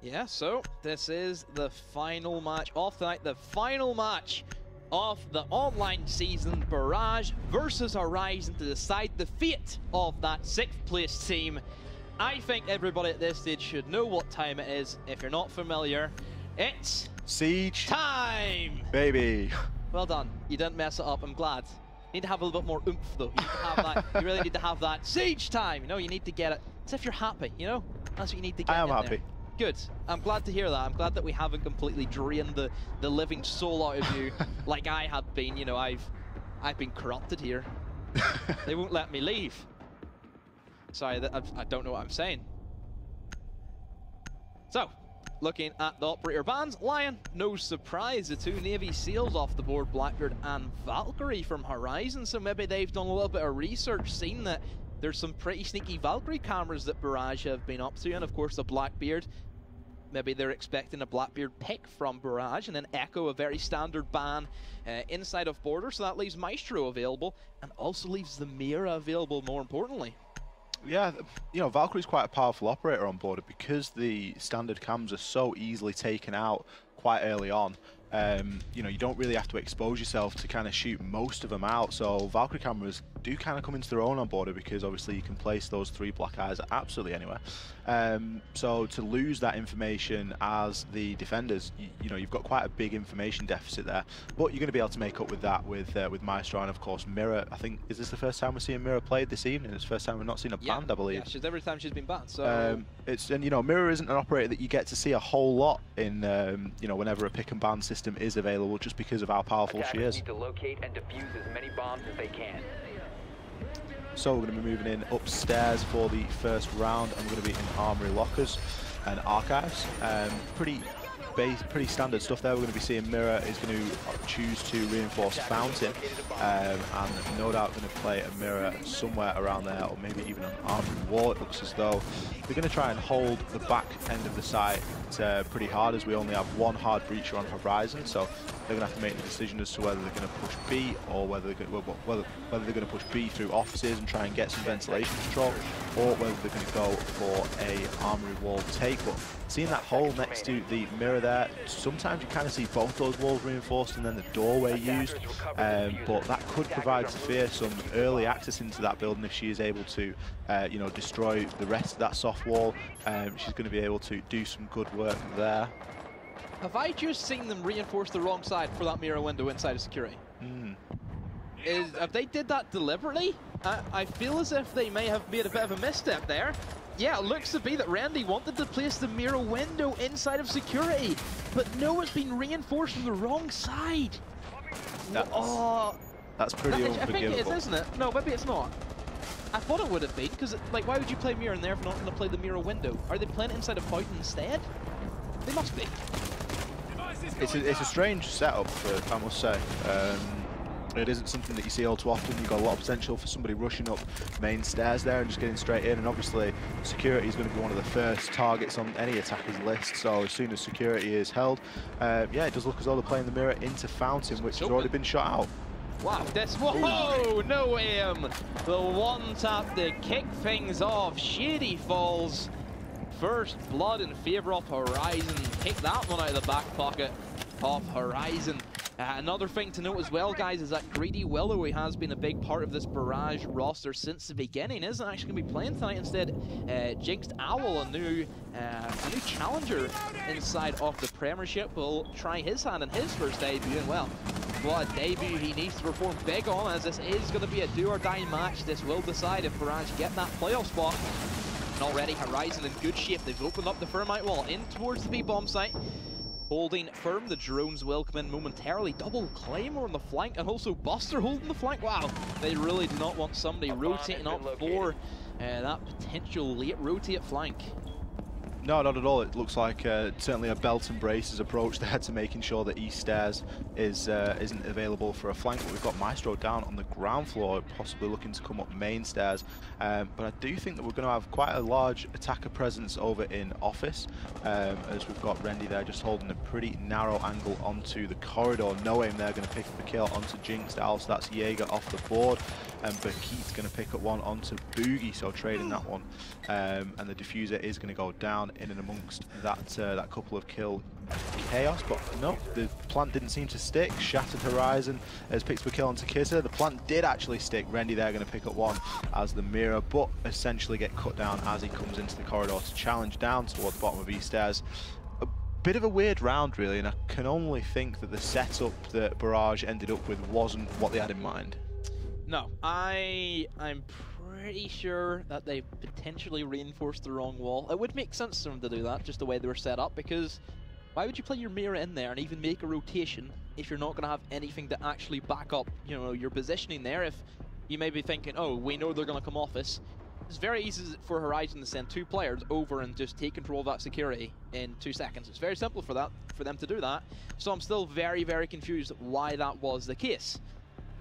Yeah, so this is the final match of the night, the final match of the online season. Barrage versus Horizon to decide the fate of that 6th place team. I think everybody at this stage should know what time it is. If you're not familiar, it's Siege time! Baby! Well done. You didn't mess it up. I'm glad. You need to have a little bit more oomph, though. You need to have that. You really need to have that Siege time. You know, you need to get it. As if you're happy, you know? That's what you need to get. I am happy. There. Good. I'm glad to hear that. I'm glad that we haven't completely drained the living soul out of you like I had been. You know, I've been corrupted here. They won't let me leave. Sorry, I don't know what I'm saying. So, looking at the operator bans, Lion, no surprise, the two Navy SEALs off the board, Blackbeard and Valkyrie from Horizon, so maybe they've done a little bit of research, seen that there's some pretty sneaky Valkyrie cameras that Barrage have been up to, and of course the Blackbeard, maybe they're expecting a Blackbeard pick from Barrage, and then Echo, a very standard ban inside of border, so that leaves Maestro available, and also leaves the Mira available, more importantly. Yeah, you know, Valkyrie's quite a powerful operator on board because the standard cams are so easily taken out quite early on. You know, you don't really have to expose yourself to kind of shoot most of them out. So Valkyrie cameras do kind of come into their own on border because obviously you can place those 3 black eyes absolutely anywhere. So to lose that information as the defenders, you know, you've got quite a big information deficit there. But you're going to be able to make up with that with Maestro and of course Mira. I think, is this the first time we're seeing Mira played this evening? It's the first time we've not seen a banned, I believe. Yeah, every time she's been banned. So and you know, Mira isn't an operator that you get to see a whole lot in you know, whenever a pick and ban system is available, just because of how powerful she is. Need to locate and defuse as many bombs as they can. So we're going to be moving in upstairs for the first round, and we're going to be in armory lockers and archives. Pretty standard stuff there. We're going to be seeing Mira is going to choose to reinforce Fountain, and no doubt going to play a Mira somewhere around there, or maybe even an armory wall. It looks as though they're going to try and hold the back end of the site pretty hard, as we only have one hard breacher on Horizon, so they're going to have to make the decision as to whether they're going to push B or whether they're going to push B through offices and try and get some ventilation control, or whether they're going to go for a armory wall take. But seeing that hole next to the Mira there, sometimes you kind of see both those walls reinforced and then the doorway used, but that could provide Sophia some early access into that building if she is able to you know, destroy the rest of that soft wall. She's going to be able to do some good work there. Have I just seen them reinforce the wrong side for that Mira window inside of security? Have they did that deliberately? I feel as if they may have made a bit of a misstep there. Yeah, it looks to be that Randy wanted to place the Mira window inside of security, but no, it's been reinforced from the wrong side. That's pretty unforgivable. I think it is, isn't it? No, maybe it's not. I thought it would have been, because like, why would you play Mira in there if not going to play the Mira window? Are they playing it inside of Fountain instead? They must be. It's a strange setup, I must say. It isn't something that you see all too often. You've got a lot of potential for somebody rushing up main stairs there and just getting straight in, and obviously security is going to be one of the first targets on any attacker's list, so as soon as security is held, yeah, it does look as though they're playing the Mira into Fountain, which has already been shot out. Wow, whoa, no aim! The one tap to kick things off, Shady Falls. First blood in favour of Horizon. Kick that one out of the back pocket of Horizon. Another thing to note as well, guys, is that Greedy Willowy has been a big part of this Barrage roster since the beginning. Isn't actually going to be playing tonight instead. Jinxed Owl, a new challenger inside of the Premiership, will try his hand in his first debut, and well, what a debut he needs to perform big on, as this is going to be a do-or-die match. This will decide if Barrage get that playoff spot. And already Horizon in good shape. They've opened up the Thermite wall in towards the B-bomb site. Holding firm, the drones will come in momentarily. Double Claymore on the flank, and also Buster holding the flank. Wow, they really do not want somebody rotating up for that potential late rotate flank. No, not at all. It looks like certainly a belt and braces approach there to making sure that East Stairs isn't available for a flank. But we've got Maestro down on the ground floor, possibly looking to come up main stairs. But I do think that we're going to have quite a large attacker presence over in office, as we've got Rendy there just holding a pretty narrow angle onto the corridor. No aim there, going to pick up the kill onto Jinxed Owl, so that's Jaeger off the board. and Bakit's going to pick up one onto Boogie, so trading that one, and the diffuser is going to go down in and amongst that that couple of kill chaos, but no, the plant didn't seem to stick. Shattered Horizon has picked up a kill onto Kisser. The plant did actually stick. Rendy there going to pick up one as the mirror, but essentially get cut down as he comes into the corridor to challenge down toward the bottom of East Stairs. A bit of a weird round really, and I can only think that the setup that Barrage ended up with wasn't what they had in mind. No, I'm pretty sure that they potentially reinforced the wrong wall. It would make sense for them to do that, just the way they were set up, because why would you play your mirror in there and even make a rotation if you're not going to have anything to actually back up, you know, your positioning there? If you may be thinking, oh, we know they're going to come off us, it's very easy for Horizon to send 2 players over and just take control of that security in 2 seconds. It's very simple for them to do that. So I'm still very, very confused why that was the case.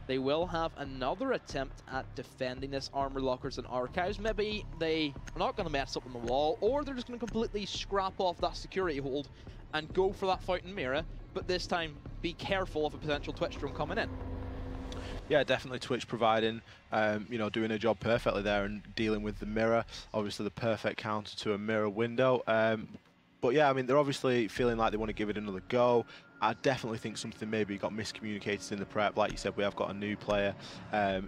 They will have another attempt at defending this armor lockers and archives. Maybe they are not going to mess up on the wall, or they're just going to completely scrap off that security hold and go for that fountain mirror, but this time be careful of a potential Twitch drone coming in. Yeah, definitely Twitch providing, you know, doing a job perfectly there and dealing with the mirror. Obviously the perfect counter to a mirror window. But yeah, I mean, they're obviously feeling like they want to give it another go. I definitely think something maybe got miscommunicated in the prep. Like you said, we have got a new player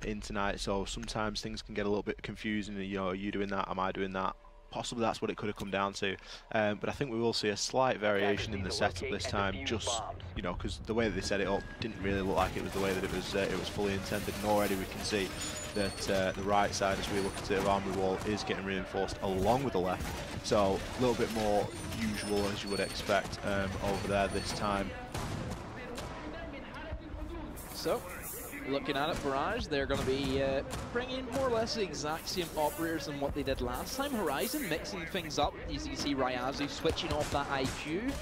in tonight, so sometimes things can get a little bit confusing. You know, are you doing that? Am I doing that? Possibly that's what it could have come down to, but I think we will see a slight variation in the setup this time, just, you know, because the way that they set it up didn't really look like it was the way that it was fully intended, and already we can see that the right side, as we look at it, of Armory Wall is getting reinforced along with the left, so a little bit more usual as you would expect over there this time. So, looking at it, Barrage, they're going to be bringing more or less the exact same operators than what they did last time. Horizon mixing things up. As you see Ryazu switching off that IQ,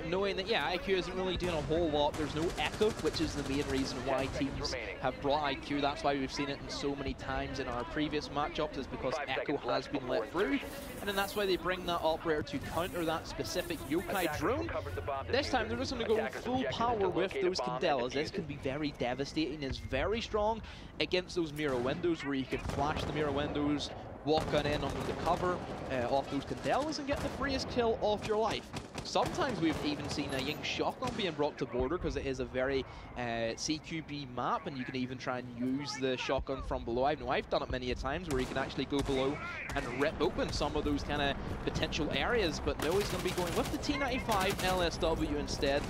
knowing that, yeah, IQ isn't really doing a whole lot. There's no Echo, which is the main reason why teams have brought IQ. That's why we've seen it in so many times in our previous matchups, is because Echo has been let through. And then that's why they bring that operator to counter that specific yokai drone. This time they're just going to go full power with those Candelas. This can be very devastating. Is very strong against those mirror windows, where you can flash the mirror windows, walk on in under the cover off those Candelas and get the freest kill of your life. Sometimes we've even seen a Ying shotgun being brought to border because it is a very CQB map, and you can even try and use the shotgun from below. I know I've done it many a times where you can actually go below and rip open some of those kind of potential areas, but no, he's going to be going with the T95 LSW instead,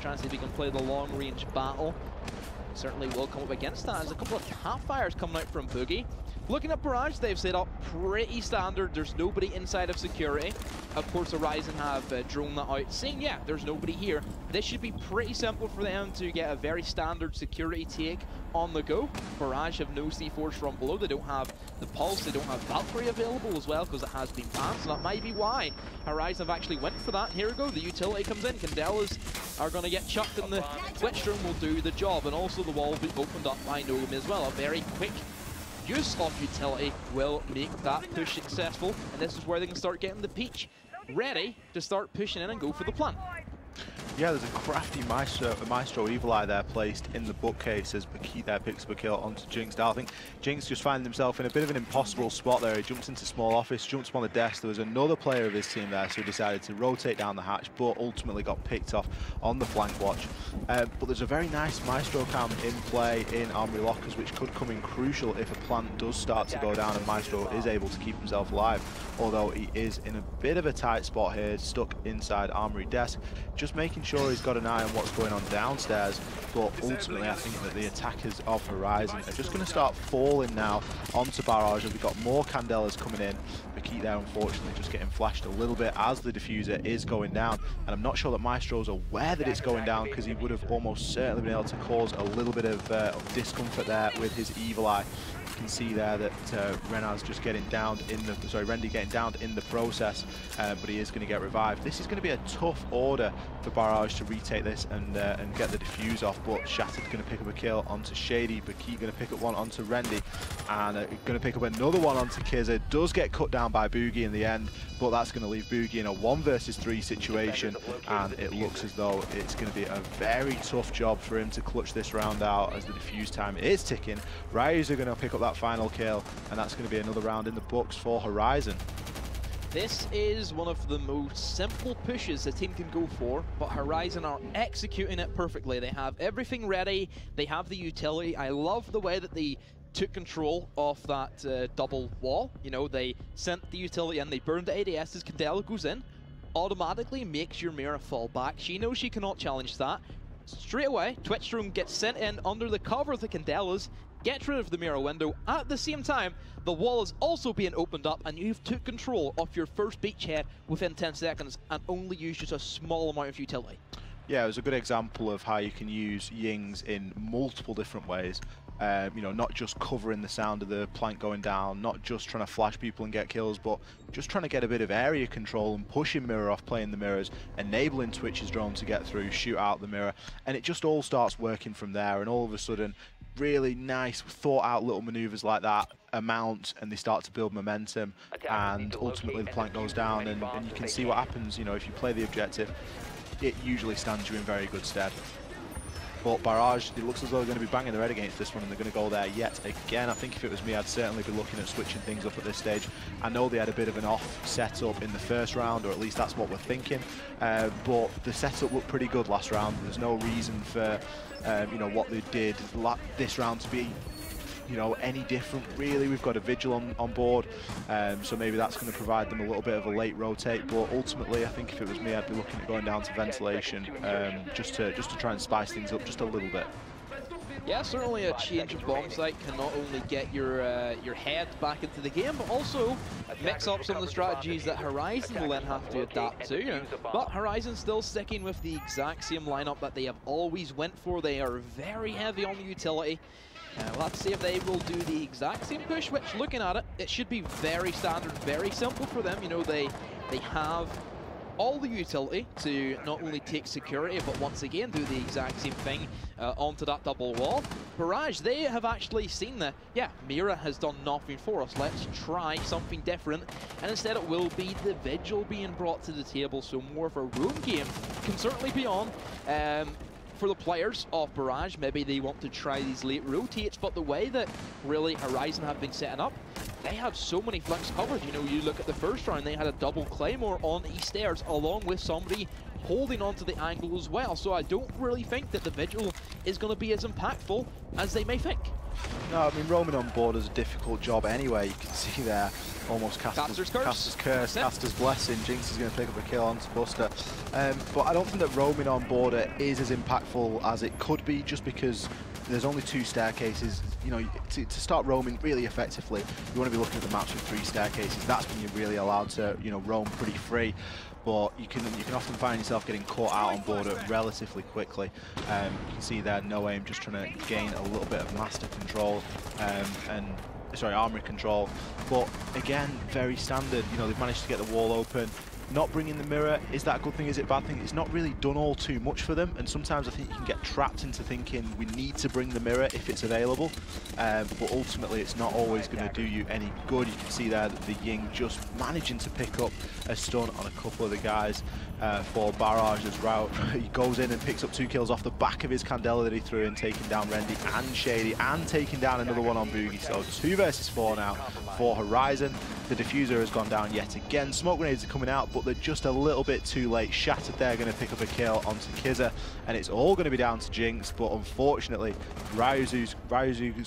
trying to see if he can play the long range battle. Certainly will come up against that. There's a couple of tap fires coming out from Boogie. Looking at Barrage, they've set up pretty standard. There's nobody inside of security. Of course, Horizon have drone that out, saying, yeah, there's nobody here. This should be pretty simple for them to get a very standard security take on the go. Barrage have no C4s from below. They don't have the Pulse. They don't have Valkyrie available as well, because it has been banned. So that might be why Horizon have actually went for that. And here we go. The utility comes in. Candelas are going to get chucked, and the Twitch drone will do the job. And also the wall will be opened up by Nomi as well. A very quick use of utility will make that push successful, and this is where they can start getting the Peach ready to start pushing in and go for the plant. Yeah, there's a crafty Maestro Evil Eye there placed in the bookcase as Bakit there picks up a kill onto Jinx. I think Jinx just finding himself in a bit of an impossible spot there. He jumps into small office, jumps up on the desk. There was another player of his team there, so he decided to rotate down the hatch, but ultimately got picked off on the flank watch. But there's a very nice Maestro cam in play in Armory Lockers, which could come in crucial if a plant does start to go down and Maestro is able to keep himself alive. Although he is in a bit of a tight spot here, stuck inside Armory desk, just making sure he's got an eye on what's going on downstairs. But ultimately I think that the attackers of Horizon are just going to start falling now onto Barrage, as we've got more Candelas coming in. Bakit there unfortunately just getting flashed a little bit as the diffuser is going down, and I'm not sure that Maestro's aware that it's going down, because he would have almost certainly been able to cause a little bit of discomfort there with his Evil Eye. You can see there that Renard's just getting downed in the, Rendy getting downed in the process, but he is going to get revived. This is going to be a tough order for Barrage to retake this and get the defuse off, but Shattered going to pick up a kill onto Shady, but Keat going to pick up one onto Rendy, and going to pick up another one onto Kizza. Does get cut down by Boogie in the end, but that's going to leave Boogie in a 1 versus 3 situation, and it looks as though it's going to be a very tough job for him to clutch this round out as the defuse time is ticking. Ryu's are going to pick up that final kill, and that's going to be another round in the books for Horizon. This is one of the most simple pushes the team can go for, but Horizon are executing it perfectly. They have everything ready, they have the utility. I love the way that they took control of that double wall. You know, they sent the utility in, they burned the ADS as Candela goes in, automatically makes your Mira fall back. She knows she cannot challenge that. Straight away, Twitchstrom gets sent in under the cover of the Candelas, gets rid of the Mira window. At the same time, the wall is also being opened up, and you've took control of your first beachhead within 10 seconds and only used just a small amount of utility. Yeah, it was a good example of how you can use Yings in multiple different ways. You know, not just covering the sound of the plank going down, not just trying to flash people and get kills, but just trying to get a bit of area control and pushing Mirror off playing the mirrors, enabling Twitch's drone to get through, shoot out the mirror, and it just all starts working from there. And all of a sudden, really nice, thought out little maneuvers like that amount, and they start to build momentum, and ultimately the plank goes down, and you can see what happens. You know, if you play the objective, it usually stands you in very good stead. But Barrage, it looks as though they're going to be banging their head against this one, and they're going to go there yet again. I think if it was me, I'd certainly be looking at switching things up at this stage. I know they had a bit of an off setup in the first round, or at least that's what we're thinking. But the setup looked pretty good last round. There's no reason for you know, what they did this round to be, you know, any different really. We've got a Vigil on board, so maybe that's going to provide them a little bit of a late rotate, but ultimately I think if it was me, I'd be looking at going down to ventilation, just to try and spice things up just a little bit. Yeah, certainly a change of bomb site can not only get your head back into the game, but also mix up some of the strategies that Horizon will then have to adapt to. But Horizon still sticking with the exact same lineup that they have always went for. They are very heavy on the utility. We'll have to see if they will do the exact same push, which, looking at it, it should be very standard, very simple for them. You know, they have all the utility to not only take security, but once again do the exact same thing onto that double wall. Barrage, they have actually seen that, yeah, Mira has done nothing for us, let's try something different, and instead it will be the Vigil being brought to the table, so more of a room game can certainly be on. For the players of Barrage, maybe they want to try these late rotates, but the way that really Horizon have been setting up, they have so many flanks covered. You know, you look at the first round, they had a double Claymore on East Stairs along with somebody holding onto the angle as well. So I don't really think that the Vigil is going to be as impactful as they may think. No, I mean, roaming on board is a difficult job anyway. You can see there, almost Caster's Curse, Caster's Blessing. Jinx is going to pick up a kill onto Buster. But I don't think that roaming on border is as impactful as it could be, just because there's only 2 staircases. You know, to start roaming really effectively, you want to be looking at the maps with 3 staircases. That's when you're really allowed to, you know, roam pretty free. But you can often find yourself getting caught out on border relatively quickly. You can see there, No Aim just trying to gain a little bit of master control armory control. But again, very standard. You know, they've managed to get the wall open. Not bringing the mirror, is that a good thing, is it a bad thing? It's not really done all too much for them, and sometimes I think you can get trapped into thinking we need to bring the mirror if it's available, but ultimately it's not always going to do you any good. You can see there that the Ying just managing to pick up a stun on a couple of the guys for Barrage as well. He goes in and picks up 2 kills off the back of his Candela that he threw in, taking down Rendy and Shady, and taking down another one on Boogie. So 2 versus 4 now for Horizon. The diffuser has gone down yet again. Smoke grenades are coming out, but they're just a little bit too late. Shattered there, going to pick up a kill onto Kizza, and it's all going to be down to Jinx, but unfortunately, Ryuzu's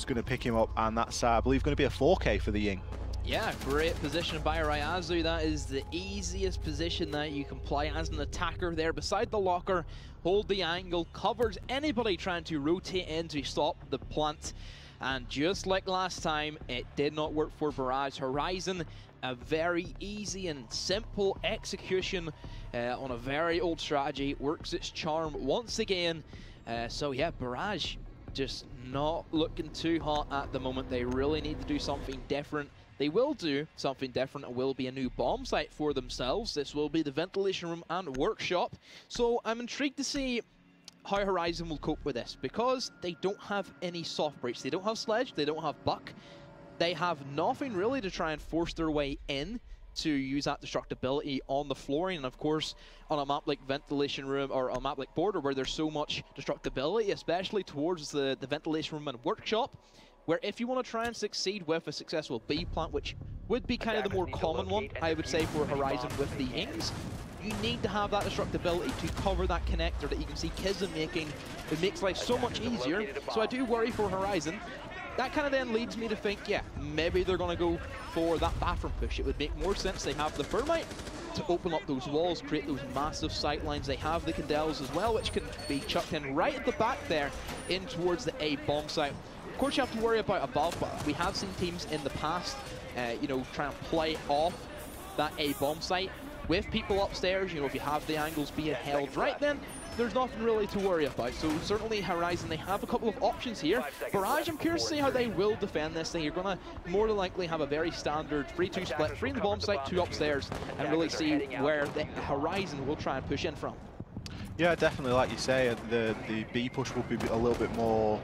going to pick him up, and that's, I believe, going to be a 4K for the Ying. Yeah, great position by Ryazu. That is the easiest position that you can play as an attacker there beside the locker. Hold the angle, covers anybody trying to rotate in to stop the plant. And just like last time, it did not work for Barrage. Horizon, a very easy and simple execution on a very old strategy, works its charm once again. So yeah, Barrage just not looking too hot at the moment. They really need to do something different. They will do something different. It will be a new bomb site for themselves. This will be the ventilation room and workshop. So I'm intrigued to see how Horizon will cope with this, because they don't have any soft breaks. They don't have Sledge, they don't have Buck. They have nothing really to try and force their way in to use that destructibility on the flooring. And of course, on a map like Ventilation Room, or a map like Border, where there's so much destructibility, especially towards the Ventilation Room and Workshop, where if you want to try and succeed with a successful B plant, which would be kind of the more common one, I would say, for Horizon with the Ings, you need to have that destructibility to cover that connector that you can see Kizza making. It makes life so much easier. So I do worry for Horizon. That kind of then leads me to think, yeah, maybe they're going to go for that bathroom push. It would make more sense. They have the Thermite to open up those walls, create those massive sight lines. They have the Candelas as well, which can be chucked in right at the back there, in towards the A bomb site. Of course, you have to worry about above, but we have seen teams in the past, you know, try and play off that A bomb site with people upstairs. You know, if you have the angles being held right, then there's nothing really to worry about. So certainly Horizon, they have a couple of options here. Barrage, I'm curious to see how they will defend this thing. You're going to more than likely have a very standard 3-2 split, 3 in the bomb site, 2 upstairs, and really see where the Horizon will try and push in from. Yeah, definitely, like you say, the B push will be a little bit more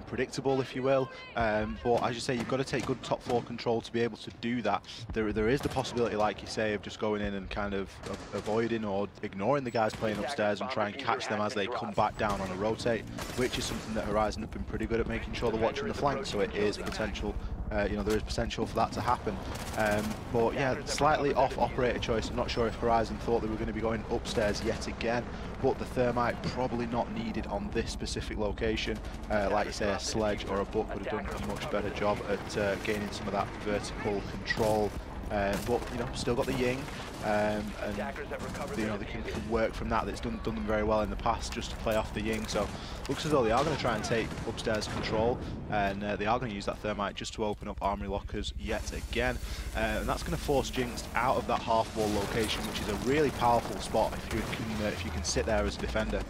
predictable, if you will. But as you say, you've got to take good top 4 control to be able to do that. There is the possibility, like you say, of just going in and kind of avoiding or ignoring the guys playing upstairs and try and catch them as they come back down on a rotate, which is something that Horizon have been pretty good at making sure they're watching the flank, so it is potential. You know, there is potential for that to happen. But yeah, slightly off operator choice. I'm not sure if Horizon thought they were going to be going upstairs yet again, but the Thermite probably not needed on this specific location. Like you say, a Sledge or a Buck would have done a much better job at gaining some of that vertical control. But you know, still got the Ying, and you know, they can work from that. That's done them very well in the past, just to play off the Ying. So looks as though they are going to try and take upstairs control, and they are going to use that Thermite just to open up armory lockers yet again, and that's going to force Jinx out of that half wall location, which is a really powerful spot if you can sit there as a defender.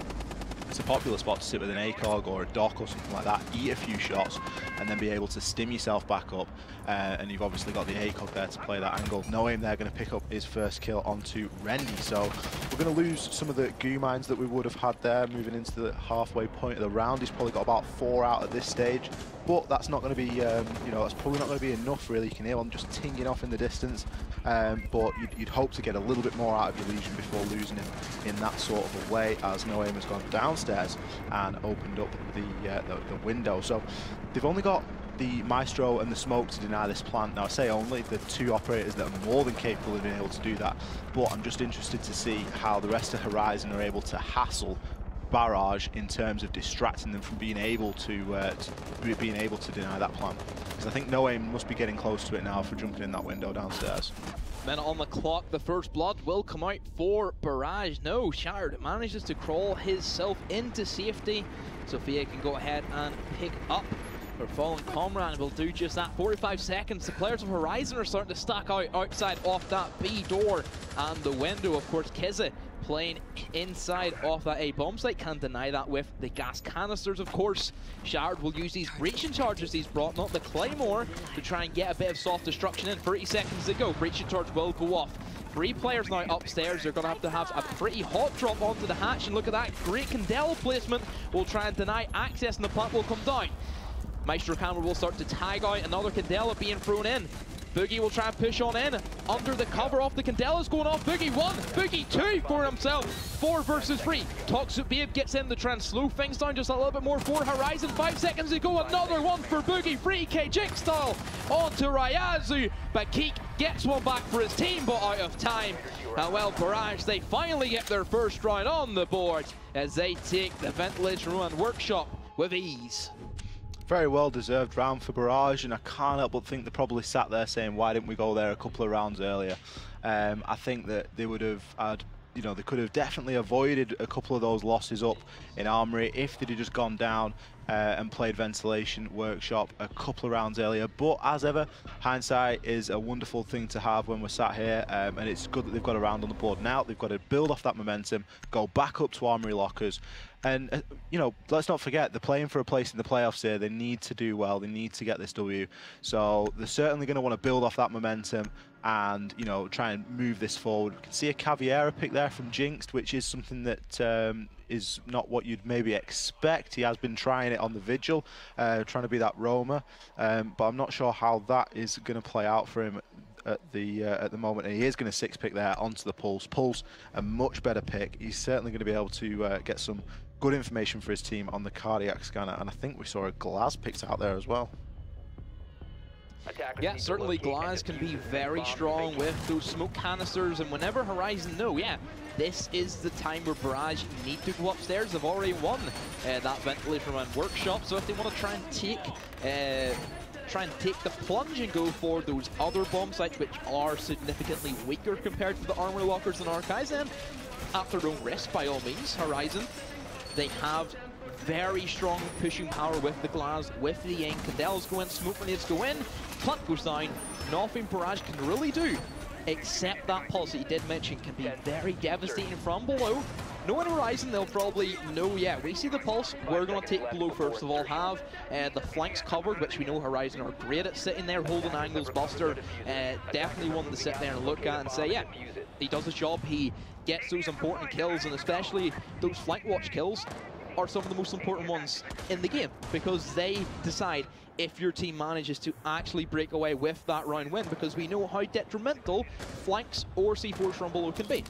It's a popular spot to sit with an ACOG or a Doc or something like that, eat a few shots, and then be able to stim yourself back up. And you've obviously got the ACOG there to play that angle. No Aim there going to pick up his first kill onto Rendy. So we're going to lose some of the goo mines that we would have had there moving into the halfway point of the round. He's probably got about 4 out at this stage. But that's not going to be, you know, that's probably not going to be enough, really. You can hear one just tinging off in the distance. But you'd hope to get a little bit more out of your Legion before losing him in that sort of a way, as No Aim has gone downstairs and opened up the window. So they've only got the Maestro and the Smoke to deny this plant. Now, I say only, the 2 operators that are more than capable of being able to do that. But I'm just interested to see how the rest of Horizon are able to hassle Barrage in terms of distracting them from being able to deny that plant, because I think No Aim must be getting close to it now for jumping in that window downstairs. Minute on the clock, the first blood will come out for Barrage. No, Shattered manages to crawl himself into safety. Sophia can go ahead and pick up her fallen comrade, and will do just that. 45 seconds. The players of Horizon are starting to stack out outside off that B door and the window. Of course, Kizza playing inside off that A bomb site, can't deny that with the gas canisters. Of course, Shard will use these breaching charges he's brought, not the Claymore, to try and get a bit of soft destruction in. 30 seconds to go. Breaching charge will go off. 3 players now upstairs. They're going to have a pretty hot drop onto the hatch, and look at that great Candela placement. Will try and deny access, and the plant will come down. Maestro Camera will start to tag out, another Candela being thrown in. Boogie will try and push on in, under the cover off the Candela's going off. Boogie 1, Boogie 2 for himself. 4 versus 3. Toxic Babe gets in to try and slow things down just a little bit more for Horizon. 5 seconds to go, another one for Boogie. 3K Jinx style onto Ryazu, but Keek gets one back for his team, but out of time. And well, Barrage, they finally get their first round on the board as they take the Ventilation Room and Workshop with ease. Very well deserved round for Barrage, and I can't help but think they probably sat there saying, why didn't we go there a couple of rounds earlier? I think that they would have had you know, they could have definitely avoided a couple of those losses up in Armory if they'd have just gone down and played Ventilation Workshop a couple of rounds earlier. But as ever, hindsight is a wonderful thing to have when we're sat here, and it's good that they've got a round on the board now. They've got to build off that momentum, go back up to Armory lockers, and you know, let's not forget they're playing for a place in the playoffs here. They need to do well. They need to get this W. So they're certainly going to want to build off that momentum and, you know, try and move this forward. We can see a Caviera pick there from Jinxed, which is something that is not what you'd maybe expect. He has been trying it on the Vigil, trying to be that roamer, but I'm not sure how that is going to play out for him at the moment. And he is going to 6-pick there onto the Pulse. Pulse, a much better pick. He's certainly going to be able to get some good information for his team on the cardiac scanner, and I think we saw a Glass picked out there as well. Yeah, certainly Glass can be very strong with those smoke canisters, and whenever Horizon know, yeah, this is the time where Barrage need to go upstairs. They've already won that Ventilation Run Workshop, so if they want to try and take the plunge and go for those other bomb sites, which are significantly weaker compared to the Armory Lockers and Archives, then at their own risk, by all means, Horizon, they have very strong pushing power with the Glass, with the Ying. Candles go in, smoke grenades go in, plant goes down. Nothing Barrage can really do, except that pulse that you did mention can be very devastating from below. Knowing Horizon, they'll probably know, yeah, we see the pulse, we're going to take below first of all, have the flanks covered, which we know Horizon are great at sitting there, holding angles. Buster definitely one to sit there and look at and say, yeah, he does his job, he gets those important kills, and especially those flank watch kills are some of the most important ones in the game, because they decide if your team manages to actually break away with that round win, because we know how detrimental flanks or C4s from below can be.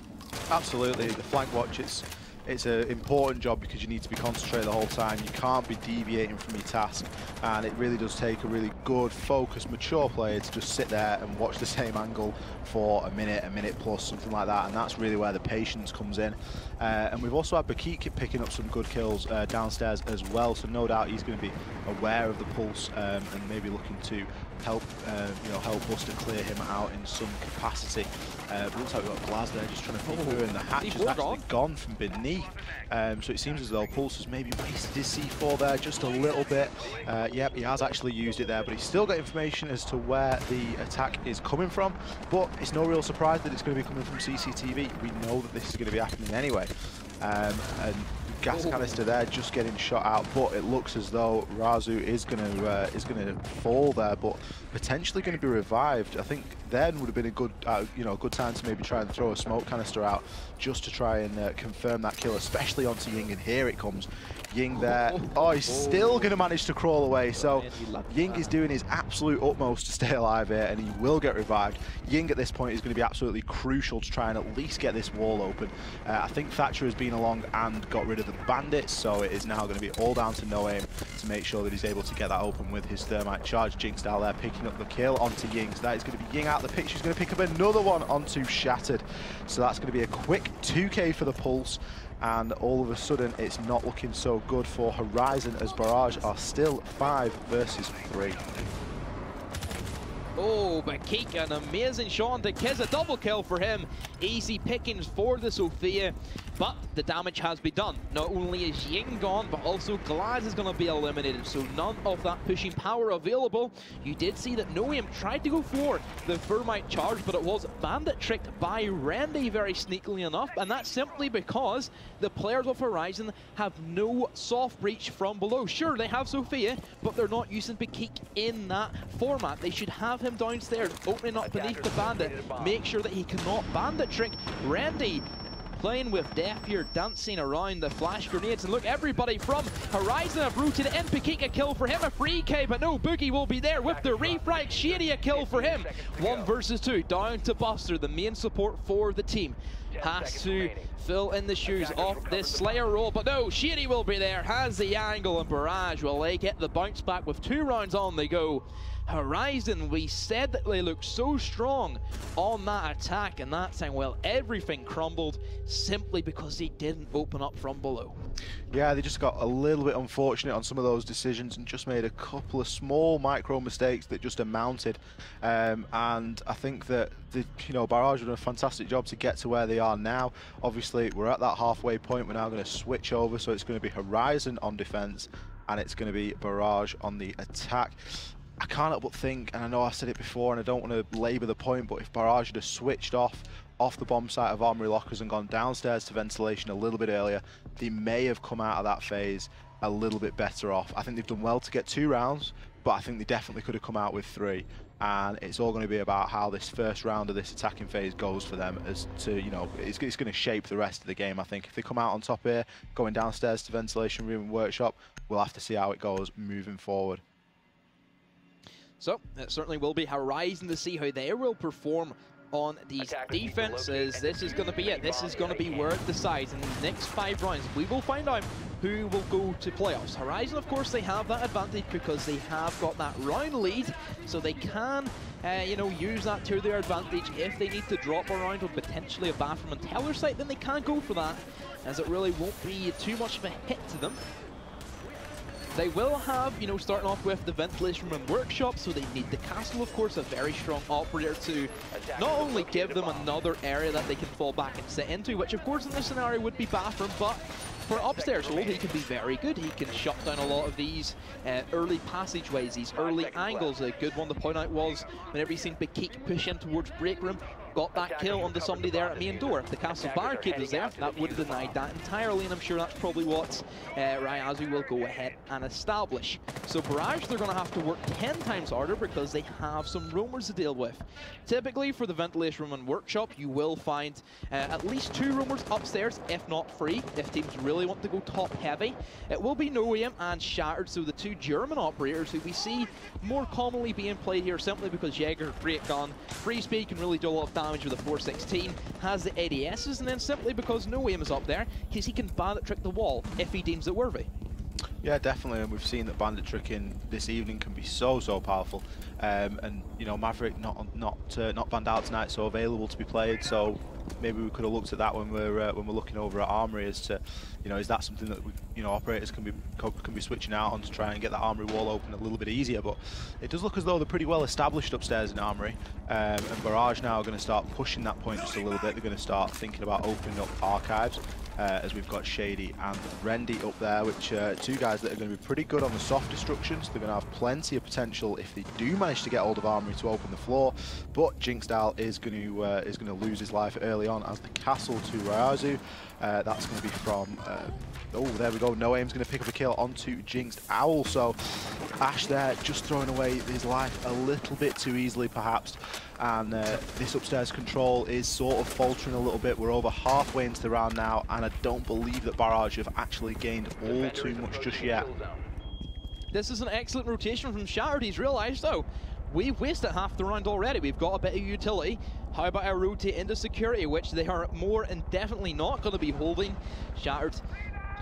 Absolutely, the flank watch, it's an important job because you need to be concentrated the whole time. You can't be deviating from your task, and it really does take a really good, focused, mature player to just sit there and watch the same angle for a minute plus, something like that, and that's really where the patience comes in. And we've also had Bakik picking up some good kills downstairs as well, so no doubt he's going to be aware of the pulse and maybe looking to help help us to clear him out in some capacity. But looks like we've got Glaz there just trying to pull through, and the hatch is actually gone from beneath. So it seems as though Pulse has maybe wasted his C4 there just a little bit. Yep, he has actually used it there, but he's still got information as to where the attack is coming from. But it's no real surprise that it's going to be coming from CCTV. We know that this is going to be happening anyway. And gas canister there just getting shot out, but it looks as though Razu is going to fall there, but potentially going to be revived. I think then would have been a good good time to maybe try and throw a smoke canister out just to try and confirm that kill, especially onto Ying. And here it comes, Ying there. Oh, he's still going to manage to crawl away. So Ying is doing his absolute utmost to stay alive here, and he will get revived. Ying at this point is going to be absolutely crucial to try and at least get this wall open. I think Thatcher has been along and got rid of the bandits, so it is now going to be all down to No Aim to make sure that he's able to get that open with his thermite charge. Jinx down there picking up the kill onto Ying. So that is going to be Ying out of the picture. He's going to pick up another one onto Shattered. So that's going to be a quick 2k for the Pulse. And all of a sudden, it's not looking so good for Horizon, as Barrage are still 5 versus 3. Oh, Bakik, an amazing shot to Kiz, a double kill for him. Easy pickings for the Sophia, but the damage has been done. Not only is Ying gone, but also Glaz is going to be eliminated, so none of that pushing power available. You did see that Noem tried to go for the thermite charge, but it was bandit tricked by Randy very sneakily enough, and that's simply because the players of Horizon have no soft breach from below. Sure, they have Sophia, but they're not using Bakik in that format. They should have him downstairs, opening up beneath the bandit, make sure that he cannot bandit trick. Randy playing with death here, dancing around the flash grenades, and look, everybody from Horizon have rooted in. Bakik, a kill for him, a free K, but no, Boogie will be there with the refrag. Shady, a kill for him. 1 versus 2, down to Buster, the main support for the team. Has to fill in the shoes of this Slayer role, but no, Shady will be there, has the angle, and Barrage will they get the bounce back with 2 rounds on the go. Horizon, we said that they looked so strong on that attack, and that time, well, everything crumbled simply because they didn't open up from below. Yeah, they just got a little bit unfortunate on some of those decisions and just made a couple of small micro mistakes that just amounted. And I think that Barrage have done a fantastic job to get to where they are now. Obviously, we're at that halfway point. We're now going to switch over, so it's going to be Horizon on defense, and it's going to be Barrage on the attack. I can't help but think, and I know I said it before, and I don't want to labour the point, but if Barrage had switched off the bomb site of Armory Lockers and gone downstairs to ventilation a little bit earlier, they may have come out of that phase a little bit better off. I think they've done well to get 2 rounds, but I think they definitely could have come out with 3. And it's all going to be about how this first round of this attacking phase goes for them, as to, it's going to shape the rest of the game. I think if they come out on top here, going downstairs to ventilation room and workshop, we'll have to see how it goes moving forward. So it certainly will be Horizon to see how they will perform on these defenses. This is going to be it. This is going to be where it decides. In the next 5 rounds, we will find out who will go to playoffs. Horizon, of course, they have that advantage because they have got that round lead, so they can, use that to their advantage. If they need to drop a round on potentially a Bathroom and Teller site, then they can go for that, as it really won't be too much of a hit to them. They will have, starting off with the ventilation room and workshop, so they need the castle, of course, a very strong operator to not only give them another area that they can fall back and sit into, which of course in this scenario would be bathroom, but for upstairs hold, he can be very good. He can shut down a lot of these early passageways, these early angles. A good one to point out was whenever you seen Bakik push in towards break room, got that kill onto somebody there at main door. If the castle barricade was there, that would have denied that entirely, and I'm sure that's probably what Ryazu will go ahead and establish. So Barrage, they're going to have to work 10 times harder because they have some roamers to deal with. Typically for the ventilation room and workshop, you will find at least 2 roamers upstairs, if not 3, if teams really want to go top heavy. It will be No Aim and Shattered, so the 2 German operators who we see more commonly being played here simply because Jaeger, great gun, free speed, can really do a lot of damage with a 416, has the ADSs, and then simply because No Aim is up there, because he can bandit trick the wall if he deems it worthy. Yeah, definitely, and we've seen that bandit tricking this evening can be so powerful. And Maverick not banned out tonight, so available to be played. So maybe we could have looked at that when we're looking over at Armory, as to, is that something that operators can be switching out on to try and get that Armory wall open a little bit easier. But it does look as though they're pretty well established upstairs in Armory, and Barrage now are going to start pushing that point just a little bit. They're going to start thinking about opening up archives. As we've got Shady and Rendy up there, which 2 guys that are going to be pretty good on the soft destructions. They're going to have plenty of potential if they do manage to get hold of Armory to open the floor. But Jinxdal is going to lose his life early on as the castle to Ryazu. That's going to be from. Oh, there we go. No Aim's going to pick up a kill onto Jinxed Owl. So Ash there just throwing away his life a little bit too easily, perhaps. And this upstairs control is sort of faltering a little bit. We're over halfway into the round now, and I don't believe that Barrage have actually gained all too much just yet. This is an excellent rotation from Shattered. He's realised, though, we've wasted half the round already. We've got a bit of utility. How about I rotate into security, which they are more and definitely not going to be holding. Shattered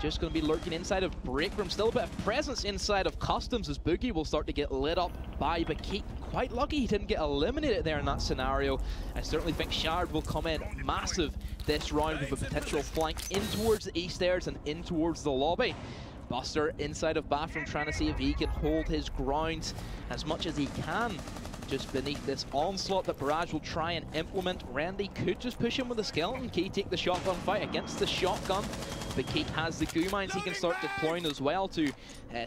just going to be lurking inside of break room. Still a bit of presence inside of customs, as Boogie will start to get lit up by Bakik. Quite lucky he didn't get eliminated there in that scenario. I certainly think Shard will come in massive this round with a potential flank in towards the east stairs and in towards the lobby. Buster inside of bathroom trying to see if he can hold his ground as much as he can just beneath this onslaught that Barrage will try and implement. Randy could just push him with a skeleton key, take the shotgun fight against the shotgun. Bakik has the goo mines he can start deploying as well to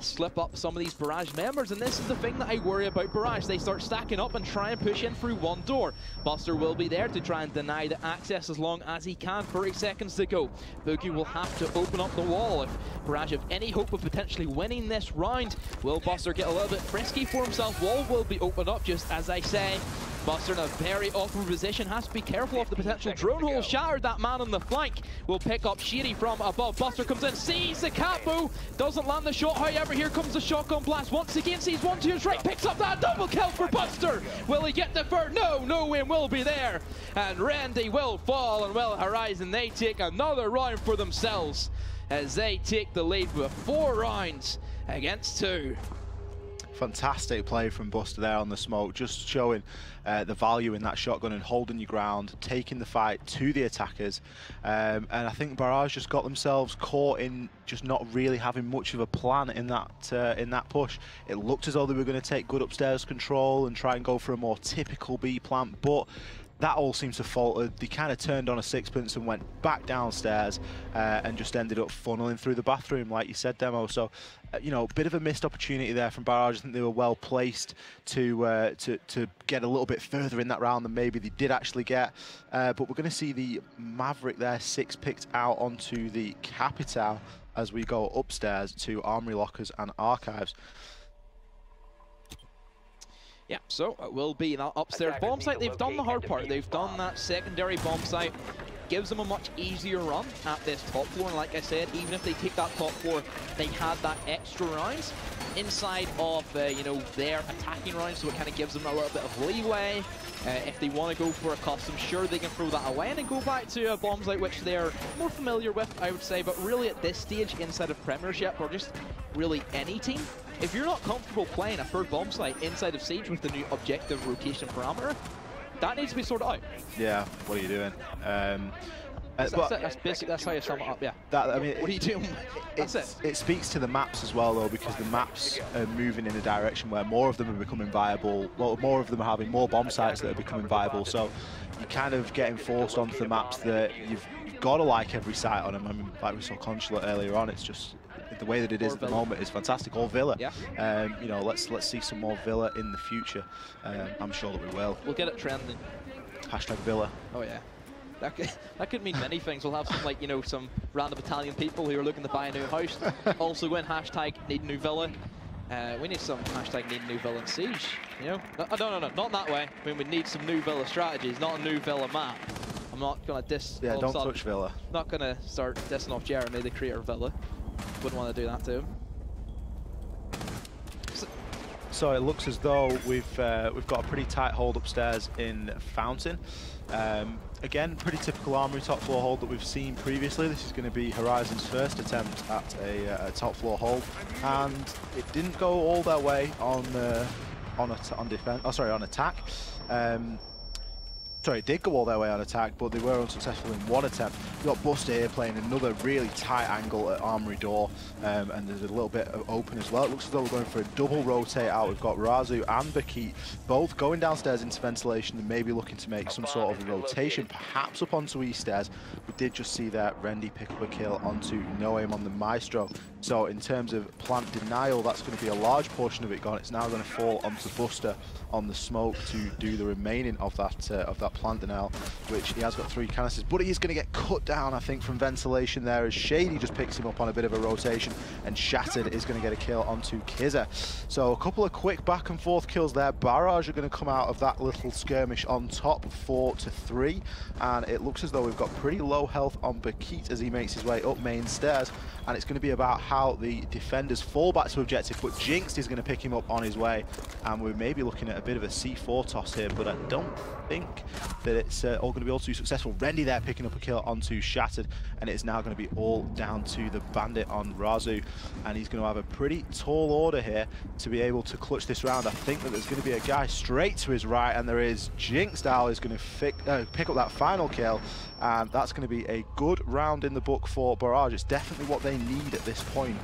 slip up some of these Barrage members, and this is the thing that I worry about Barrage. They start stacking up and try and push in through one door. Buster will be there to try and deny the access as long as he can. 30 seconds to go. Boogie will have to open up the wall if Barrage have any hope of potentially winning this round. Will Buster get a little bit frisky for himself? Wall will be opened up, just as I say. Buster in a very awkward position, has to be careful of the potential drone hole. Shattered, that man on the flank, will pick up Shiri from above. Buster comes in, sees the capo, doesn't land the shot. However, here comes the shotgun blast once again, sees one to his right, picks up that double kill for Buster. Will he get the third? No, No Win will be there, and Randy will fall, and well, Horizon, they take another round for themselves as they take the lead with 4 rounds against 2. Fantastic play from Buster there on the smoke, just showing the value in that shotgun and holding your ground, taking the fight to the attackers. And I think Barrage just got themselves caught in just not really having much of a plan in that push. It looked as though they were going to take good upstairs control and try and go for a more typical B plant, but that all seems to falter. They kind of turned on a sixpence and went back downstairs and just ended up funneling through the bathroom, like you said, Demo. So, you know, a bit of a missed opportunity there from Barrage. I think they were well placed to get a little bit further in that round than maybe they did actually get. But we're going to see the Maverick there, 6 picked out onto the Capital as we go upstairs to Armory Lockers and Archives. Yeah, so it will be that upstairs bomb site. They've done the hard part. They've done that secondary bomb site. Gives them a much easier run at this top floor. And like I said, even if they take that top floor, they had that extra rounds inside of you know, their attacking rounds, so it kind of gives them a little bit of leeway. If they want to go for a custom, sure, they can throw that away and then go back to bomb site, which they're more familiar with, I would say. But really at this stage, inside of Premiership, or just really any team, if you're not comfortable playing a third bomb site inside of Siege with the new objective rotation parameter, that needs to be sorted out. Yeah, what are you doing? That's basically, that's how you sum it up, yeah. I mean, what are you doing? That's it. It speaks to the maps as well, though, because the maps are moving in a direction where more of them are becoming viable. Well, more of them are having more bomb sites that are becoming viable. So you're kind of getting forced onto the maps that you've got to like every site on them. I mean, like we saw Consulate earlier on, it's just the way that it is at the moment is fantastic. Or Villa. Yeah. You know, let's see some more Villa in the future. I'm sure that we will. We'll get it trending. Hashtag Villa. Oh yeah. That could mean many things. We'll have some, like, you know, some random Italian people who are looking to buy a new house. Also win hashtag need new villa. We need some hashtag need new villa in Siege. You know, no, not that way. I mean, we need some new villa strategies, not a new villa map. I'm not gonna diss. Yeah, don't touch Villa. Not gonna start dissing off Jeremy, the creator of Villa. Wouldn't want to do that to him. So it looks as though we've got a pretty tight hold upstairs in Fountain. Again, pretty typical Armory top floor hold that we've seen previously. This is going to be Horizon's first attempt at a top floor hold, and it didn't go all their way on defense. Oh, sorry, on attack. Sorry, it did go all their way on attack, but they were unsuccessful in one attempt. We've got Buster here playing another really tight angle at Armory door, and there's a little bit of open as well. It looks as though we're going for a double rotate out. We've got Razu and Bakit both going downstairs into ventilation and maybe looking to make some sort of a rotation, perhaps up onto East stairs. We did just see that Rendy pick up a kill onto No Aim on the Maestro. So in terms of plant denial, that's going to be a large portion of it gone. It's now going to fall onto Buster on the smoke to do the remaining of that plant denial, which he has got 3 canisters, but he's going to get cut down, I think, from ventilation there as Shady just picks him up on a bit of a rotation, and Shattered is going to get a kill onto Kizza. So a couple of quick back and forth kills there. Barrage are going to come out of that little skirmish on top, 4-3, and it looks as though we've got pretty low health on Bakit as he makes his way up main stairs, and it's going to be about how the defenders fall back to objective, but Jinxed is going to pick him up on his way, and we're maybe looking at a bit of a C4 toss here, but I don't think that it's all going to be all too successful. Rendy there picking up a kill onto Shattered, and it's now going to be all down to the Bandit on Razu, and he's going to have a pretty tall order here to be able to clutch this round. I think that there's going to be a guy straight to his right, and there is. Jinxed Owl is going to pick up that final kill, and that's going to be a good round in the book for Barrage. It's definitely what they need at this point.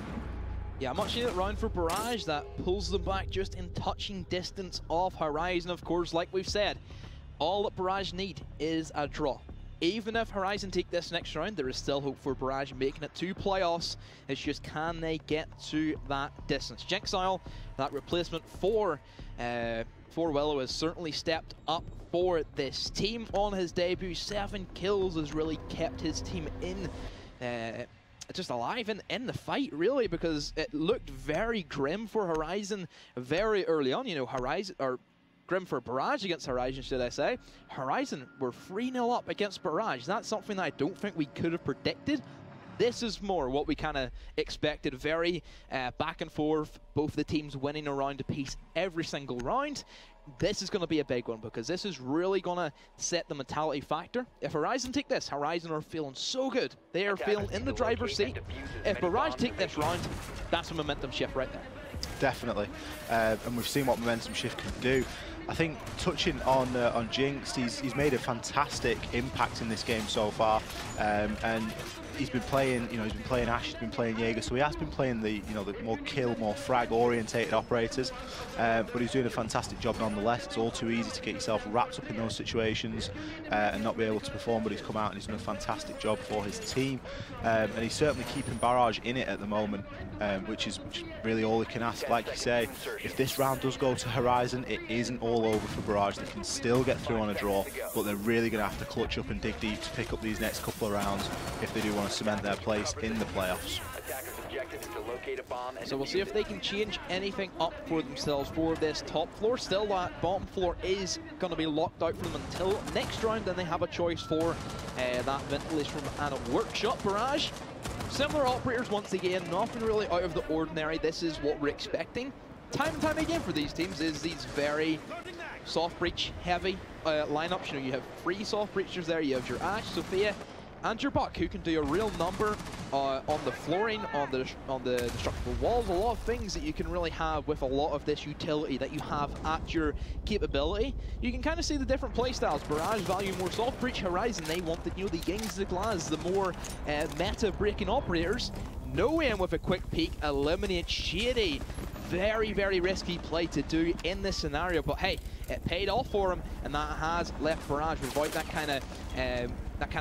Yeah, much needed round for Barrage that pulls them back just in touching distance of Horizon. Of course, like we've said, all that Barrage need is a draw. Even if Horizon take this next round, there is still hope for Barrage making it to playoffs. It's just, can they get to that distance? Jinxile, that replacement for Willow, has certainly stepped up for this team on his debut. 7 kills has really kept his team in just alive in the fight, really, because it looked very grim for Horizon very early on. You know, Horizon, or grim for Barrage against Horizon, should I say. Horizon were 3-0 up against Barrage. That's something that I don't think we could have predicted. This is more what we kind of expected. Very back and forth, both the teams winning around a piece every single round. This is going to be a big one, because this is really going to set the mentality factor. If Horizon take this, Horizon are feeling so good. They are feeling in the driver's seat. If Barrage take this round, that's a momentum shift right there. definitely. And we've seen what Momentum Shift can do. I think touching on Jinx, he's made a fantastic impact in this game so far, and he's been playing, he's been playing Ashe, he's been playing Jaeger, so he has been playing the, the more kill, more frag-orientated operators, but he's doing a fantastic job nonetheless. It's all too easy to get yourself wrapped up in those situations and not be able to perform, but he's come out and he's done a fantastic job for his team, and he's certainly keeping Barrage in it at the moment, which is really all he can ask. Like you say, if this round does go to Horizon, it isn't all over for Barrage. They can still get through on a draw, but they're really going to have to clutch up and dig deep to pick up these next couple of rounds if they do want to cement their place in the playoffs. So we'll see if they can change anything up for themselves for this top floor. Still, that bottom floor is going to be locked out for them until next round. Then they have a choice for that ventilation room and a workshop. Barrage, similar operators once again, nothing really out of the ordinary. This is what we're expecting time and time again for these teams, is these very soft breach heavy lineups. You have 3 soft breachers there. You have your Ashe, Sophia, and your Buck, who can do a real number on the flooring, on the destructible walls, a lot of things that you can really have with a lot of this utility that you have at your capability. You can kind of see the different playstyles. Barrage value more soft breach. Horizon, they want the Yings, the Glass, the more meta breaking operators. No aim with a quick peek eliminates Shady. Very, very risky play to do in this scenario, but hey, it paid off for him, and that has left Barrage without that kind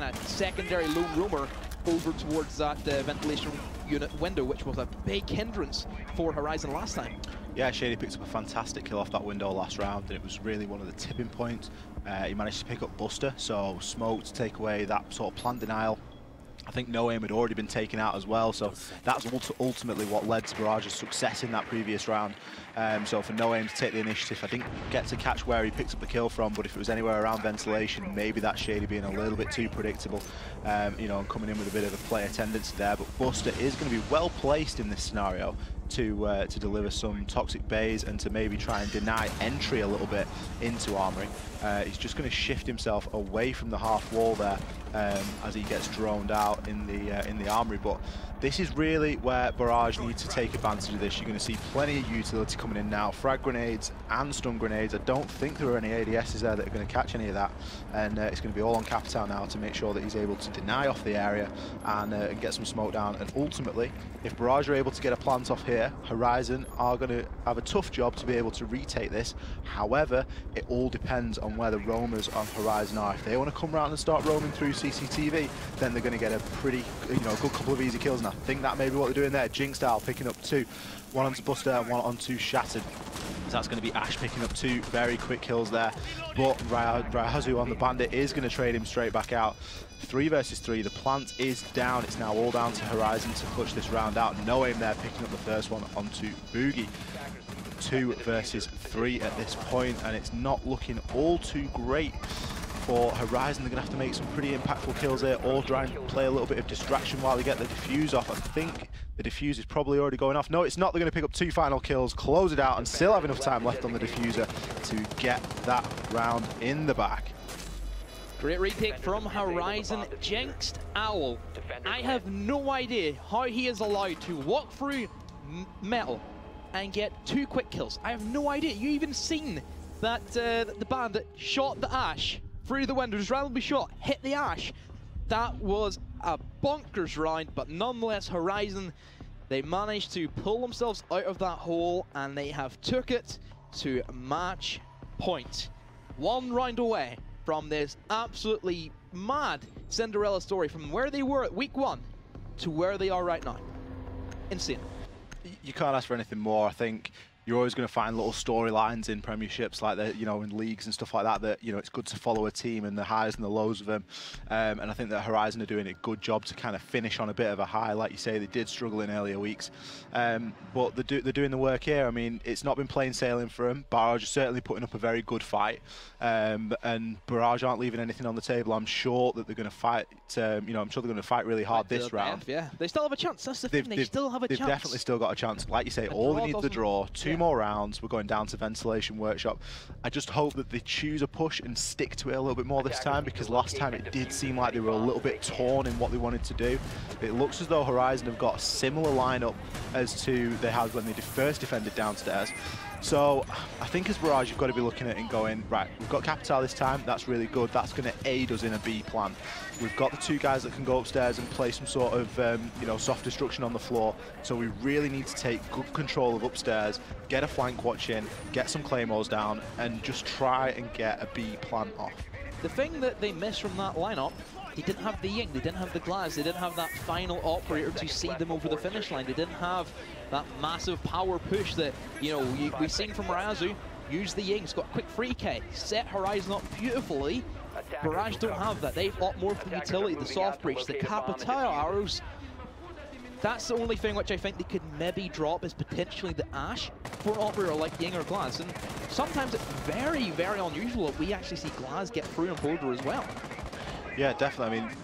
of secondary lone roamer over towards that ventilation unit window, which was a big hindrance for Horizon last time. Yeah, Shady picked up a fantastic kill off that window last round, and it was really one of the tipping points. He managed to pick up Buster, so smoke to take away that sort of plant denial. I think No Aim had already been taken out as well, so that's ultimately what led to Barrage's success in that previous round. So for No Aim to take the initiative, I didn't get to catch where he picked up the kill from, but if it was anywhere around ventilation, maybe that Shady being a little bit too predictable, and coming in with a bit of a player tendency there. But Buster is going to be well placed in this scenario to deliver some toxic bays and to maybe try and deny entry a little bit into Armory. He's just going to shift himself away from the half wall there as he gets droned out in the Armory. But this is really where Barrage needs to take advantage of this. You're going to see plenty of utility coming in now, frag grenades and stun grenades. I don't think there are any ADSs there that are going to catch any of that, and it's going to be all on Capital now to make sure that he's able to deny off the area and get some smoke down. And ultimately, if Barrage are able to get a plant off here, Horizon are going to have a tough job to be able to retake this. However, it all depends on where the roamers on Horizon are. If they want to come around and start roaming through CCTV, then they're going to get a pretty, good couple of easy kills. And I think that may be what they're doing there. Jinx style picking up 2, 1 onto Buster and 1 onto Shattered. So that's going to be Ashe picking up 2 very quick kills there. But Ryazu on the Bandit is going to trade him straight back out. 3 versus 3, the plant is down. It's now all down to Horizon to push this round out. No Aim there picking up the first one onto Boogie. 2 versus 3 at this point, and it's not looking all too great for Horizon. They're going to have to make some pretty impactful kills here, or try and play a little bit of distraction while they get the defuse off. I think the defuse is probably already going off. No, it's not. They're going to pick up 2 final kills, close it out, and still have enough time left on the diffuser to get that round in the back. Great retake from Horizon. Jinxed Owl. I have no idea how he is allowed to walk through metal and get 2 quick kills. I have no idea. You even seen that the Bandit shot the Ashe through the window, just randomly shot, hit the Ashe. That was a bonkers round, but nonetheless, Horizon, they managed to pull themselves out of that hole, and they have took it to match point. 1 round away from this absolutely mad Cinderella story, from where they were at week 1 to where they are right now. Insane. You can't ask for anything more. I think you're always going to find little storylines in premierships like that, in leagues and stuff like that, that, it's good to follow a team and the highs and the lows of them. And I think that Horizon are doing a good job to kind of finish on a bit of a high. Like you say, they did struggle in earlier weeks. But they're doing the work here. I mean, it's not been plain sailing for them. Barrage is certainly putting up a very good fight. And Barrage aren't leaving anything on the table. I'm sure that they're going to fight, I'm sure they're going to fight really hard this round. Yeah, they still have a chance. That's the thing. They still have a chance. They've definitely still got a chance. Like you say, all they need is the draw. 2 2 more rounds. We're going down to Ventilation Workshop. I just hope that they choose a push and stick to it a little bit more this time, because last time it did seem like they were a little bit torn in what they wanted to do. It looks as though Horizon have got a similar lineup as to they had when they first defended downstairs. So I think as Barrage, you've got to be looking at it and going, right, we've got Capital this time, that's really good, that's going to aid us in a B plan. We've got the 2 guys that can go upstairs and play some sort of, you know, soft destruction on the floor, so we really need to take good control of upstairs, get a flank watch in, get some claymores down, and just try and get a B plan off. The thing that they missed from that lineup, they didn't have the Ying, they didn't have the Glass, they didn't have that final operator to see them over the finish line, they didn't have that massive power push that, you know, we've seen from Razu. Use the Ying, it's got a quick free K, set Horizon up beautifully. Barrage don't have that, they've got more for the utility, the soft breach, the Capital arrows. That's the only thing which I think they could maybe drop, is potentially the Ash for an operator like Ying or Glass. And sometimes it's very, very unusual that we actually see Glass get through on Boulder as well. Yeah, definitely. I mean,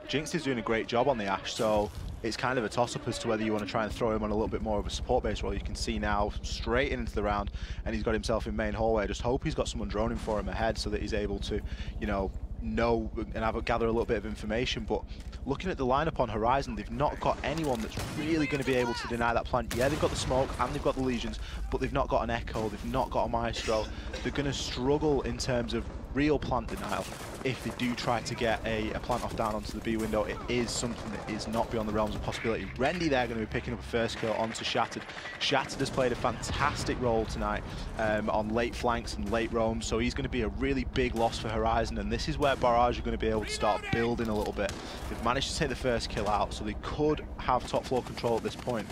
Jinx is doing a great job on the Ash, so it's kind of a toss-up as to whether you want to try and throw him on a little bit more of a support-based role. You can see now straight into the round, and he's got himself in main hallway. I just hope he's got someone droning for him ahead so that he's able to, you know and gather a little bit of information. But looking at the lineup on Horizon, they've not got anyone that's really going to be able to deny that plant. Yeah, they've got the smoke and they've got the Legions, but they've not got an Echo, they've not got a Maestro. They're going to struggle in terms of real plant denial if they do try to get a plant off down onto the B window. It is something that is not beyond the realms of possibility. Rendy there going to be picking up a first kill onto Shattered. Shattered has played a fantastic role tonight on late flanks and late roams, so he's going to be a really big loss for Horizon, and this is where Barrage are going to be able to start building a little bit. They've managed to take the first kill out, so they could have top floor control at this point.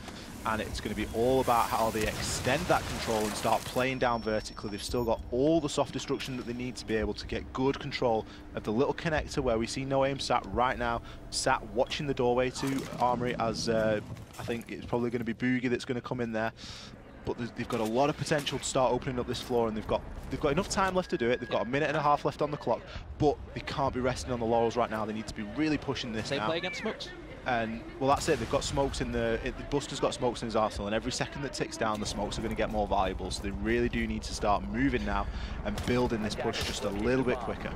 And it's going to be all about how they extend that control and start playing down vertically. They've still got all the soft destruction that they need to be able to get good control of the little connector where we see No Aim sat right now, sat watching the doorway to Armory, as I think it's probably going to be Boogie that's going to come in there. But they've got a lot of potential to start opening up this floor, and they've got enough time left to do it. They've got a minute and a half left on the clock, but they can't be resting on the laurels right now. They need to be really pushing this now. They play against smokes. And, well, that's it. They've got smokes in the Buster's got smokes in his arsenal, and every second that ticks down, the smokes are going to get more valuable. So they really do need to start moving now and building this push just a little bit quicker.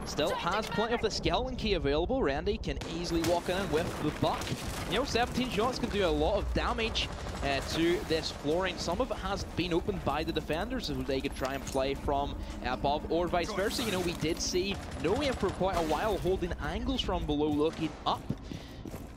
Still has plenty of the skeleton key available. Randy can easily walk in with the buck. You know, 17 shots can do a lot of damage to this flooring. Some of it has been opened by the defenders, so they could try and play from above or vice versa. You know, we did see Noe for quite a while holding angles from below, looking up.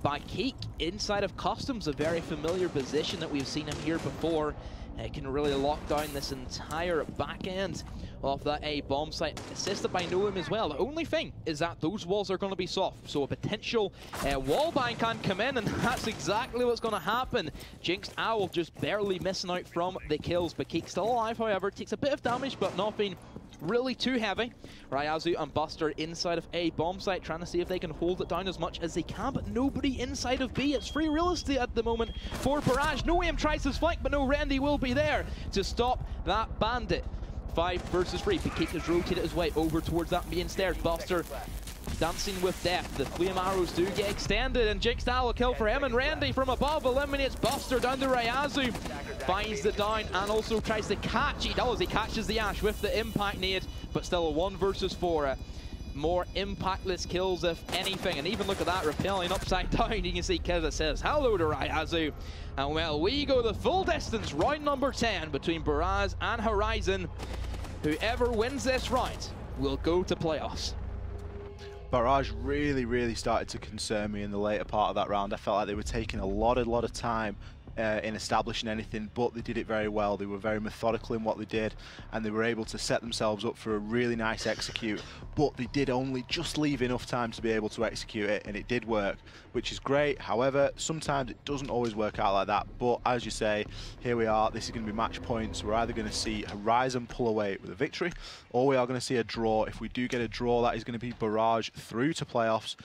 By Keek inside of Customs, a very familiar position that we've seen him here before. It can really lock down this entire back end of that A bomb site, assisted by Noam as well. The only thing is that those walls are going to be soft, so a potential wall bang can come in, and that's exactly what's going to happen. Jinxed Owl just barely missing out from the kills, but Keek still alive, however, takes a bit of damage, but nothing really too heavy. Ryazu and Buster inside of A bomb site, trying to see if they can hold it down as much as they can, but nobody inside of B. It's free real estate at the moment for Barrage. No Aim tries his flank, but no Randy will be there to stop that bandit. 5 versus 3. Keek has rotated his way over towards that main stairs. Buster dancing with death. The flame arrows do get extended, and Jinxed Owl kill for him, and Randy from above eliminates Buster down to Ryazu. Finds the down and also tries to catch. He does, he catches the Ash with the impact nade, but still a 1 versus 4. More impactless kills if anything, and even look at that, repelling upside down. You can see Keza says hello to Ryazu. And well, we go the full distance, round number 10 between Barrage and Horizon. Whoever wins this round will go to playoffs. Barrage really started to concern me in the later part of that round. I felt like they were taking a lot of time in establishing anything, but they did it very well. They were very methodical in what they did, and they were able to set themselves up for a really nice execute, but they did only just leave enough time to be able to execute it, and it did work, which is great. However, sometimes it doesn't always work out like that, but as you say, here we are. This is going to be match points. We're either going to see Horizon pull away with a victory, or we are going to see a draw. If we do get a draw, that is going to be Barrage through to playoffs.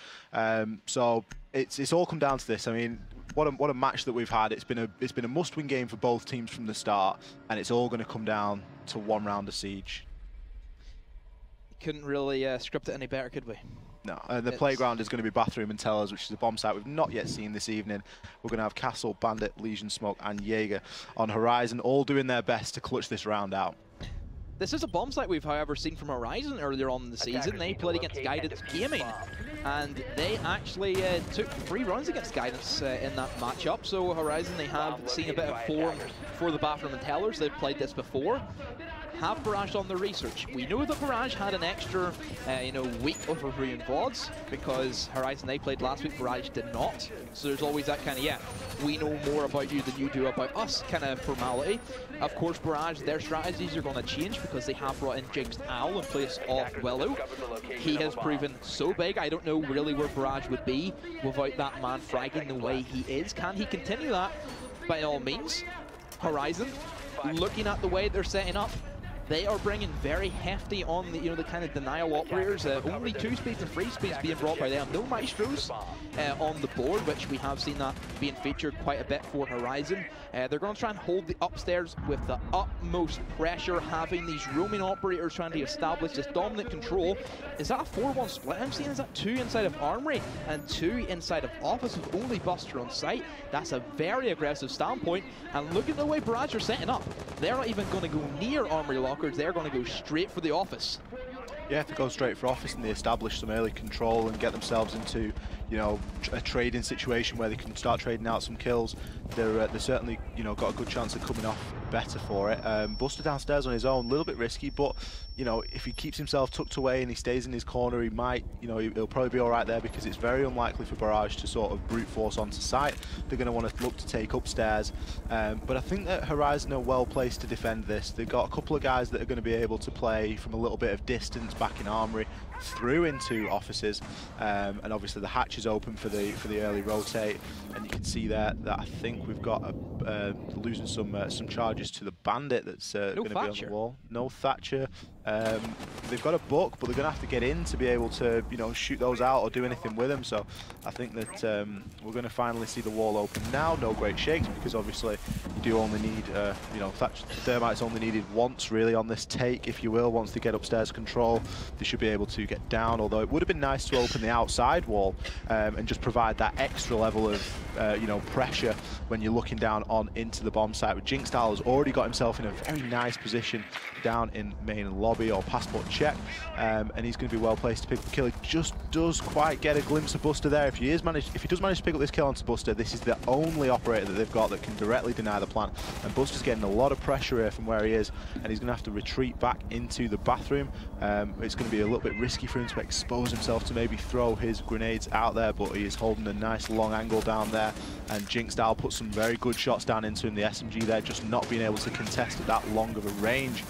So it's all come down to this. I mean, what a match that we've had. It's been a must-win game for both teams from the start, and it's all going to come down to 1 round of Siege. Couldn't really script it any better, could we? No, and the playground is going to be Bathroom and Tellers, which is a bomb site we've not yet seen this evening. We're going to have Castle, Bandit, Legion Smoke and Jaeger on Horizon, all doing their best to clutch this round out. This is a bomb site we've, however, seen from Horizon earlier on in the season. They played against Guidance Gaming, and they actually took 3 runs against Guidance in that matchup. So Horizon, they have seen a bit of form for the Bathroom and Tellers. They've played this before. Have Barrage on their research. We know that Barrage had an extra, week of reviewing VODs because Horizon, they played last week, Barrage did not. So there's always that kind of, we know more about you than you do about us kind of formality. Of course, Barrage, their strategies are going to change because they have brought in Jinxed Owl in place of Willow. He has proven so big. I don't know really where Barrage would be without that man fragging the way he is. Can he continue that? By all means. Horizon, looking at the way they're setting up, they are bringing very hefty on the, the kind of denial operators. Only 2 speeds and 3 speeds being brought by them. No maestros on the board, which we have seen that being featured quite a bit for Horizon. They're going to try and hold the upstairs with the utmost pressure, having these roaming operators trying to establish this dominant control. Is that a 4-1 split I'm seeing? Is that 2 inside of Armory and 2 inside of Office with only Buster on site? That's a very aggressive standpoint. And look at the way Barrage are setting up. They're not even going to go near Armory Lockers. They're going to go straight for the Office. Yeah, if they go straight for Office and they establish some early control and get themselves into, a trading situation where they can start trading out some kills, they're certainly, got a good chance of coming off better for it. Buster downstairs on his own, a little bit risky, but, if he keeps himself tucked away and he stays in his corner, he might, he'll probably be all right there because it's very unlikely for Barrage to sort of brute force onto site. They're going to want to look to take upstairs, but I think that Horizon are well placed to defend this. They've got a couple of guys that are going to be able to play from a little bit of distance back in Armory through into Offices, and obviously the hatch is open for the early rotate, and you can see there that I think we've got losing some charges to the Bandit that's going to be on the wall. No Thatcher. They've got a book, but they're going to have to get in to be able to shoot those out or do anything with them. So I think that we're going to finally see the wall open now. No great shakes because obviously you do only need Thermite's only needed once really on this take, if you will. Once they get upstairs control, they should be able to get down, although it would have been nice to open the outside wall and just provide that extra level of pressure when you're looking down on into the bomb site. But Jinxed Owl has already got himself in a very nice position down in main lobby or passport check, and he's going to be well placed to pick up the kill. He just does quite get a glimpse of Buster there. If he does manage to pick up this kill onto Buster, this is the only operator that they've got that can directly deny the plant, and Buster's getting a lot of pressure here from where he is, and he's going to have to retreat back into the bathroom. It's going to be a little bit risky for him to expose himself to maybe throw his grenades out there, but he is holding a nice long angle down there, and Jinxed Owl put some very good shots down into him. The SMG there just not being able to contest at that long of a range,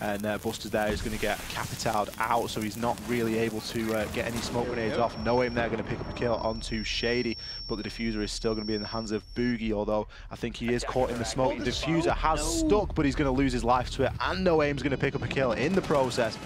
and Buster's there is going to get capitaled out, so he's not really able to get any smoke grenades off. No aim there, going to pick up a kill onto Shady, but the diffuser is still going to be in the hands of Boogie, although I think he is caught in the smoke. The diffuser has stuck, but he's going to lose his life to it, and No Aim's going to pick up a kill in the process.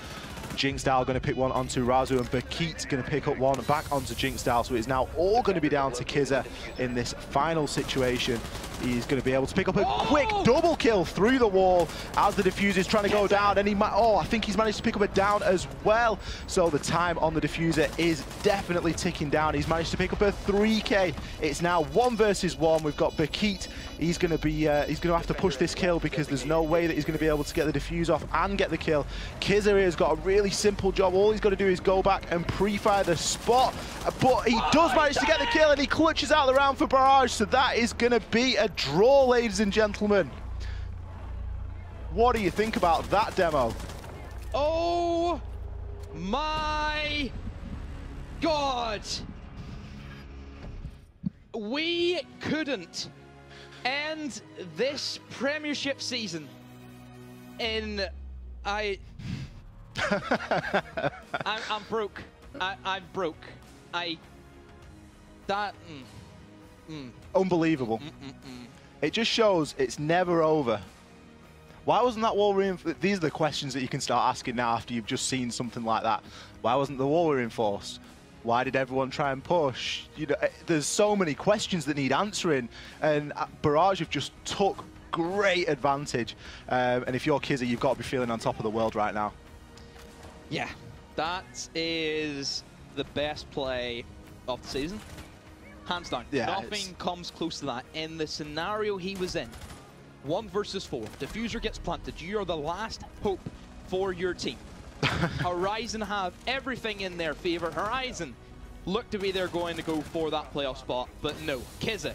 Jinxed Owl going to pick one onto Razu, and Bakit's going to pick up one back onto Jinxed Owl, so it's now all going to be down to Kizza in this final situation. He's going to be able to pick up a quick double kill through the wall as the diffuser is trying to go down, and I think he's managed to pick up a down as well. So the time on the diffuser is definitely ticking down. He's managed to pick up a 3K. It's now 1 versus 1. We've got Bakit. He's going to have to push this kill because there's no way that he's going to be able to get the diffuse off and get the kill. Kizza here has got a really simple job. All he's got to do is go back and pre-fire the spot, but he does manage to get the kill, and he clutches out the round for Barrage. So that is going to be a draw, ladies and gentlemen. What do you think about that demo? Oh my God! We couldn't end this Premiership season in I'm broke. I'm broke. Unbelievable. It just shows it's never over. Why wasn't that wall reinforced? These are the questions that you can start asking now after you've just seen something like that. Why wasn't the wall reinforced? Why did everyone try and push? There's so many questions that need answering, and Barrage have just took great advantage. And if you're Kizza, you've got to be feeling on top of the world right now. Yeah, that is the best play of the season. Hands down. Yeah, nothing comes close to that. In the scenario he was in, 1 versus 4, diffuser gets planted, you are the last hope for your team. Horizon have everything in their favor. Horizon look to be they're going to go for that playoff spot, but no. Kizza,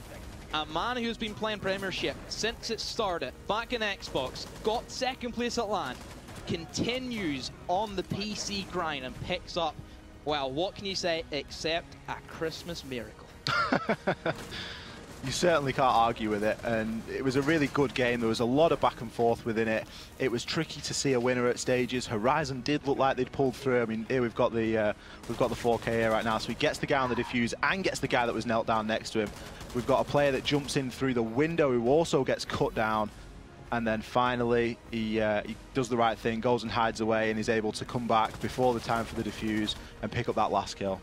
a man who's been playing Premiership since it started, back in Xbox, got 2nd place at LAN, continues on the PC grind and picks up, well, what can you say except a Christmas miracle? You certainly can't argue with it, and it was a really good game. There was a lot of back and forth within it. It was tricky to see a winner at stages. Horizon did look like they'd pulled through. I mean, here we've got the 4K here right now, so he gets the guy on the defuse and gets the guy that was knelt down next to him. We've got a player that jumps in through the window who also gets cut down, and then finally he does the right thing, goes and hides away, and is able to come back before the time for the defuse and pick up that last kill.